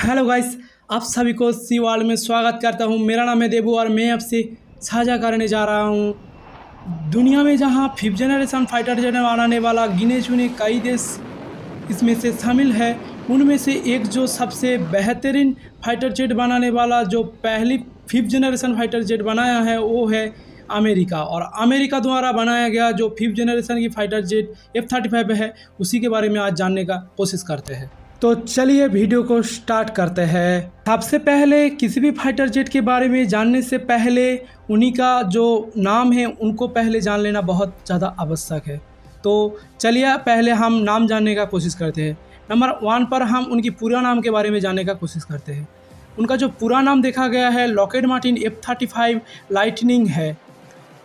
Hello guys, आप सभी को सी वर्ल्ड में स्वागत करता हूं। मेरा नाम है देबू और मैं आपसे साझा करने जा रहा हूं दुनिया में जहां 5th जनरेशन फाइटर जेट बनाने वाला गिने चुने कई देश इसमें से शामिल है। उनमें से एक जो सबसे बेहतरीन फाइटर जेट बनाने वाला जो पहली 5th जनरेशन फाइटर जेट बनाया है वो है अमेरिका। और अमेरिका द्वारा बनाया गया जो 5th जनरेशन की फाइटर जेट F-35 है, उसी के बारे में आज जानने का कोशिश करते हैं। तो चलिए वीडियो को स्टार्ट करते हैं। सबसे पहले किसी भी फाइटर जेट के बारे में जानने से पहले उन्हीं का जो नाम है उनको पहले जान लेना बहुत ज़्यादा आवश्यक है। तो चलिए पहले हम नाम जानने का कोशिश करते हैं। नंबर 1 पर हम उनकी पूरा नाम के बारे में जानने का कोशिश करते हैं। उनका जो पूरा नाम देखा गया है लॉकहीड मार्टिन F-35 लाइटनिंग है।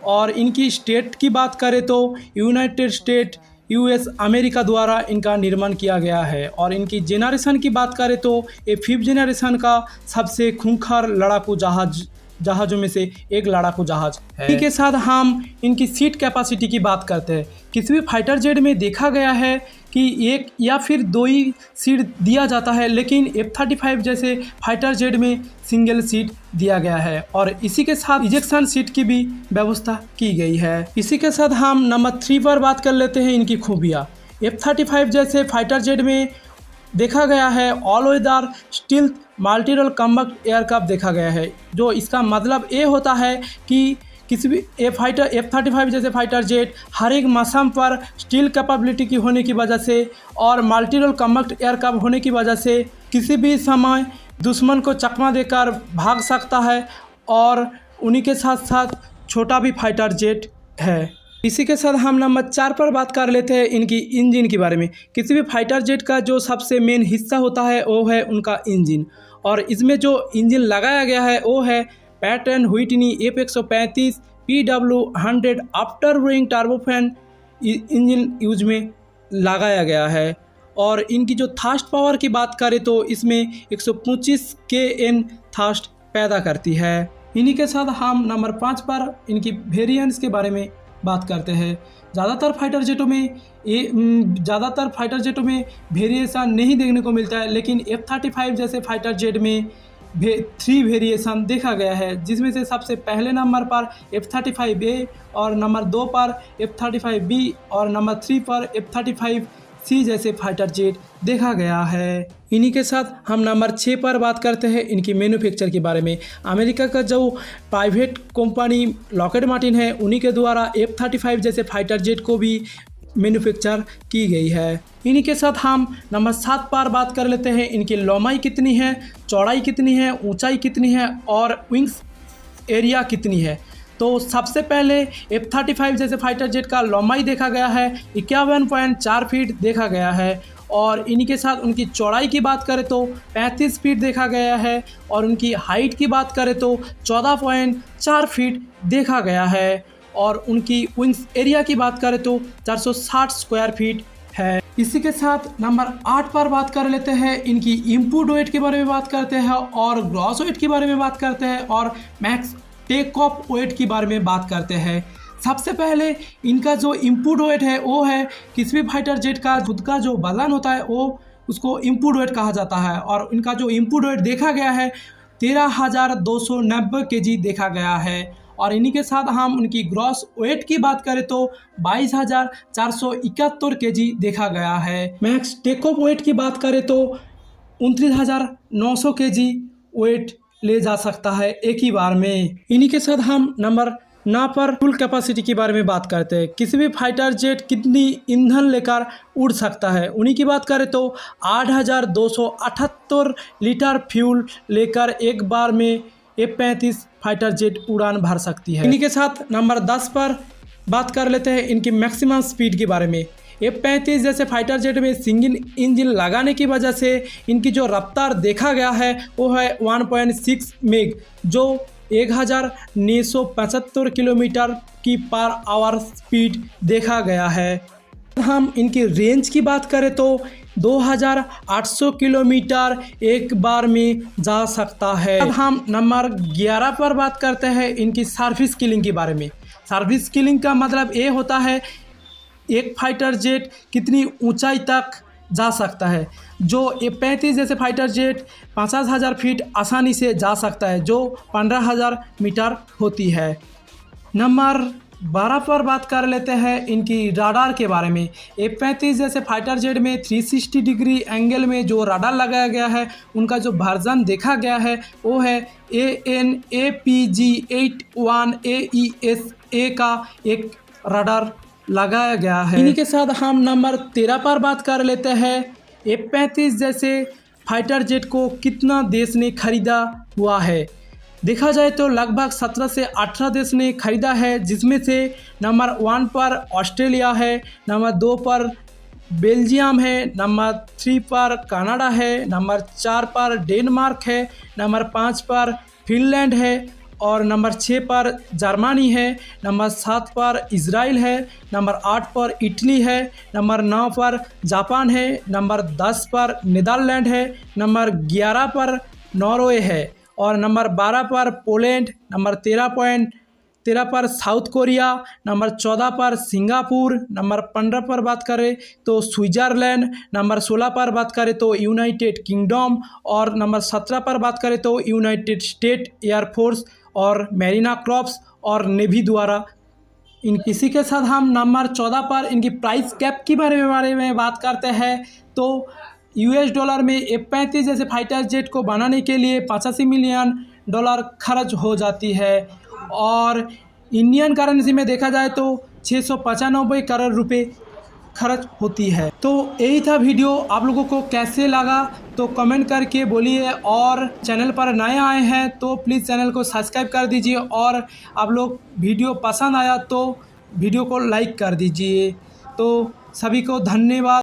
और इनकी स्टेट की बात करें तो यूनाइटेड स्टेट US अमेरिका द्वारा इनका निर्माण किया गया है। और इनकी जेनरेशन की बात करें तो ये 5th जनरेशन का सबसे खूंखार लड़ाकू जहाज़ों में से एक लड़ाकू जहाज़ है। इसी के साथ हम इनकी सीट कैपेसिटी की बात करते हैं। किसी भी फाइटर जेट में देखा गया है कि एक या फिर 2 ही सीट दिया जाता है, लेकिन F-35 जैसे फाइटर जेट में सिंगल सीट दिया गया है। और इसी के साथ इजेक्शन सीट की भी व्यवस्था की गई है। इसी के साथ हम नंबर 3 पर बात कर लेते हैं इनकी खूबियाँ। F-35 जैसे फाइटर जेट में देखा गया है all weather stealth multi role combat aircraft देखा गया है। जो इसका मतलब ये होता है कि किसी भी F-35 जैसे फाइटर जेट हर एक मौसम पर स्टील कैपेबिलिटी की होने की वजह से और मल्टी रोल कॉम्बैट एयरक्राफ्ट होने की वजह से किसी भी समय दुश्मन को चकमा देकर भाग सकता है। और उन्हीं के साथ साथ छोटा भी फाइटर जेट है। इसी के साथ हम नंबर 4 पर बात कर लेते हैं इनकी इंजन के बारे में। किसी भी फाइटर जेट का जो सबसे मेन हिस्सा होता है वो है उनका इंजन। और इसमें जो इंजन लगाया गया है वो है PAT and Whitney F-135 PW100 after blowing turbofan engine use में लगाया गया है। और इनकी जो थ्रस्ट पावर की बात करें तो इसमें 125 kN थ्रस्ट पैदा करती है। इन्हीं के साथ हम नंबर 5 पर इनकी वेरिएंट्स के बारे में बात करते हैं। ज़्यादातर फाइटर जेटों में वेरिएशन नहीं देखने को मिलता है, लेकिन F-35 जैसे फाइटर जेट में 3 वेरिएशन देखा गया है, जिसमें से सबसे पहले नंबर पर F-35A और नंबर 2 पर F-35B और नंबर 3 पर F-35C जैसे फाइटर जेट देखा गया है। इन्हीं के साथ हम नंबर 6 पर बात करते हैं इनकी मैन्युफैक्चर के बारे में। अमेरिका का जो प्राइवेट कंपनी लॉकहीड मार्टिन है उन्हीं के द्वारा F-35 जैसे फाइटर जेट को भी मैन्युफैक्चर की गई है। इन्हीं के साथ हम नंबर 7 पर बात कर लेते हैं इनकी लंबाई कितनी है, चौड़ाई कितनी है, ऊंचाई कितनी है और विंग्स एरिया कितनी है। तो सबसे पहले F-35 जैसे फाइटर जेट का लंबाई देखा गया है 51.4 फीट देखा गया है। और इन्हीं के साथ उनकी चौड़ाई की बात करें तो 35 फीट देखा गया है। और उनकी हाइट की बात करें तो 14.4 फीट देखा गया है। और उनकी विंग्स एरिया की बात करें तो 460 स्क्वायर फीट है। इसी के साथ नंबर 8 पर बात कर लेते हैं इनकी इनपुट वेट के बारे में बात करते हैं और ग्रॉस वेट के बारे में बात करते हैं और मैक्स टेक ऑफ वेट के बारे में बात करते हैं। सबसे पहले इनका जो इनपुट वेट है वो है किसी भी फाइटर जेट का खुद का जो वजन होता है वो उसको इनपुट वेट कहा जाता है। और इनका जो इनपुट वेट देखा गया है 13,290 kg देखा गया है। और इन्हीं के साथ हम उनकी ग्रॉस वेट की बात करें तो 22,471 kg देखा गया है। मैक्स टेक ऑफ वेट की बात करें तो 29,900 kg वेट ले जा सकता है एक ही बार में। इन्हीं के साथ हम नंबर 9 पर फ्यूल कैपेसिटी के बारे में बात करते हैं। किसी भी फाइटर जेट कितनी ईंधन लेकर उड़ सकता है, उन्हीं की बात करें तो 8,278 लीटर फ्यूल लेकर एक बार में F-35 फाइटर जेट उड़ान भर सकती है। इन्हीं के साथ नंबर 10 पर बात कर लेते हैं इनकी मैक्सिमम स्पीड के बारे में। F-35 जैसे फाइटर जेट में सिंगल इंजन लगाने की वजह से इनकी जो रफ्तार देखा गया है वो है 1.6 मेग, जो 1975 किलोमीटर की पर आवर स्पीड देखा गया है। हम इनकी रेंज की बात करें तो 2,800 किलोमीटर एक बार में जा सकता है। अब हम नंबर 11 पर बात करते हैं इनकी सर्विस किलिंग के बारे में। सर्विस किलिंग का मतलब ये होता है एक फाइटर जेट कितनी ऊंचाई तक जा सकता है। जो F-35 जैसे फाइटर जेट 50,000 फीट आसानी से जा सकता है, जो 15,000 मीटर होती है। नंबर 12 पर बात कर लेते हैं इनकी राडार के बारे में। F-35 जैसे फाइटर जेट में 360 डिग्री एंगल में जो राडार लगाया गया है, उनका जो वर्जन देखा गया है वो है AN/APG-81AESA का एक राडार लगाया गया है। इन्हीं के साथ हम नंबर 13 पर बात कर लेते हैं। F-35 जैसे फाइटर जेट को कितना देश ने खरीदा हुआ है। देखा जाए तो लगभग 17 से 18 देश ने खरीदा है, जिसमें से नंबर 1 पर ऑस्ट्रेलिया है, नंबर 2 पर बेल्जियम है, नंबर 3 पर कनाडा है, नंबर 4 पर डेनमार्क है, नंबर 5 पर फिनलैंड है और नंबर 6 पर जर्मनी है, नंबर 7 पर इजराइल है, नंबर 8 पर इटली है, नंबर 9 पर जापान है, नंबर 10 पर नीदरलैंड है, नंबर 11 पर नॉर्वे है और नंबर 12 पर पोलैंड, नंबर 13 पर साउथ कोरिया, नंबर 14 पर सिंगापुर, नंबर 15 पर बात करें तो स्विट्ज़रलैंड, नंबर 16 पर बात करें तो यूनाइटेड किंगडम और नंबर 17 पर बात करें तो यूनाइटेड स्टेट एयरफोर्स और मैरीना कॉर्प्स और नेवी द्वारा। इसी के साथ हम नंबर 14 पर इनकी प्राइस कैप के बारे में बात करते हैं तो $US में F-35 जैसे फाइटर जेट को बनाने के लिए $85 मिलियन खर्च हो जाती है और इंडियन करेंसी में देखा जाए तो 695 करोड़ रुपए खर्च होती है। तो यही था वीडियो, आप लोगों को कैसे लगा तो कमेंट करके बोलिए और चैनल पर नए आए हैं तो प्लीज़ चैनल को सब्सक्राइब कर दीजिए और आप लोग वीडियो पसंद आया तो वीडियो को लाइक कर दीजिए। तो सभी को धन्यवाद।